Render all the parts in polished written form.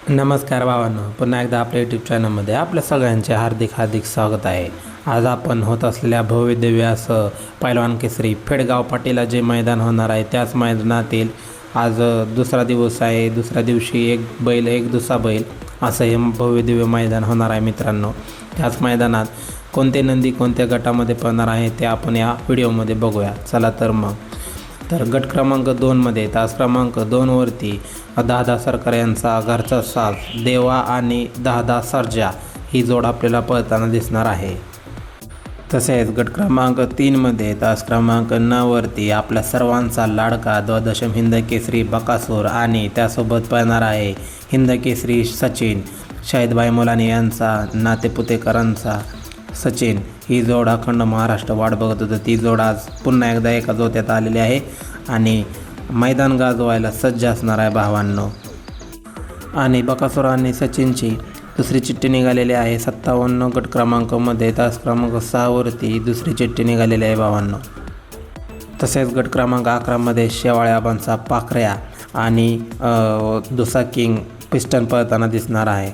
नमस्कार भावांनो, पुन्हा एकदा आपल्या यूट्यूब चॅनलमध्ये आपल्या सगळ्यांचे हार्दिक स्वागत आहे. आज आपण होत असलेल्या भव्य दिव्य असं पैलवान केसरी फेडगाव पाटीला जे मैदान होणार आहे त्याच मैदानातील आज दुसरा दिवस आहे. दुसऱ्या दिवशी एक बैल एक दुसरा बैल असं हे भव्य दिव्य मैदान होणार आहे मित्रांनो. त्याच मैदानात कोणते नंदी कोणत्या गटामध्ये पळणार आहे ते आपण या व्हिडिओमध्ये बघूया. चला तर गट क्रमांक 2मध्ये तास क्रमांक 2वरती दादा सरकार यांचा घरचा साज देवा आणि दादा सर्जा ही जोड आपल्याला पळताना दिसणार आहे. तसेच गट क्रमांक 3मध्ये तास क्रमांक 9वरती आपल्या सर्वांचा लाडका द्वादशम हिंद केसरी बकासूर आणि त्यासोबत पळणार आहे हिंद केसरी सचिन शाहिदभाई मुलानी यांचा नातेपुतेकरांचा सचिन. ही जोड अखंड महाराष्ट्र वाट बघत होतं. ती जोड आज पुन्हा एकदा एका जोत्यात आलेली आहे आणि मैदान गाजवायला सज्ज असणार आहे भावांनो. आणि बकासूर आणि सचिनची दुसरी चिठ्ठी निघालेली आहे 57 गट क्रमांकामध्ये तास क्रमांक 6वरती दुसरी चिठ्ठी निघालेली आहे भावांनो. तसेच गट क्रमांक 11मध्ये शेवाळ्याबांचा पाखऱ्या आणि दुसा किंग पिस्टन पळताना दिसणार आहे.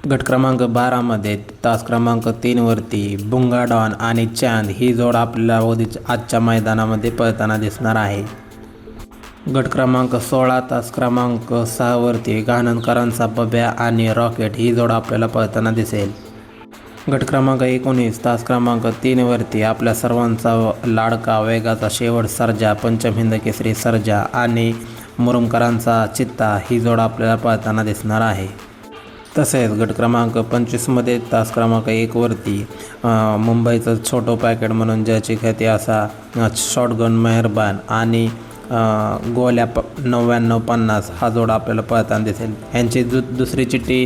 गट क्रमांक 12मध्ये तास क्रमांक 3वरती बुंगा डॉन आणि चांद ही जोड आपल्याला आजच्या मैदानामध्ये पळताना दिसणार आहे. गट क्रमांक 16 तास क्रमांक 6वरती गाणनकरांचा बब्या आणि रॉकेट ही जोड आपल्याला पळताना दिसेल. गट क्रमांक 19 तास क्रमांक 3वरती आपल्या सर्वांचा लाडका वेगाचा शेवट सर्जा पंचम हिंद केसरी सर्जा आणि मुरुमकरांचा चित्ता ही जोड आपल्याला पळताना दिसणार आहे. तसेच गट क्रमांक 25मध्ये तास क्रमांक 1वरती मुंबईचं छोटं पॅकेट म्हणून ज्याची ख्याती असा शॉटगन मेहरबान आणि गोल्या 9950 हा जोड आपल्याला पळताना दिसेल. यांची दुसरी चिठ्ठी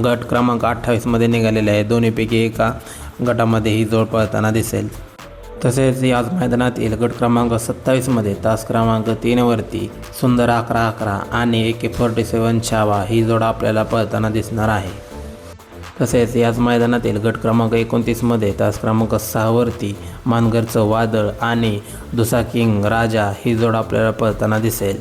गट क्रमांक 28मध्ये निघालेली आहे. दोन्हीपैकी एका गटामध्ये ही जोड पळताना दिसेल. तसेच याच मैदानातील गट क्रमांक 27मध्ये तास क्रमांक 3वरती सुंदर 11-11 आणि AK-47 छावा ही जोड आपल्याला पळताना दिसणार आहे. तसेच याच मैदानातील गट क्रमांक 29मध्ये तास क्रमांक 6वरती मानगरचं वादळ आणि दुसा किंग राजा ही जोड आपल्याला पळताना दिसेल.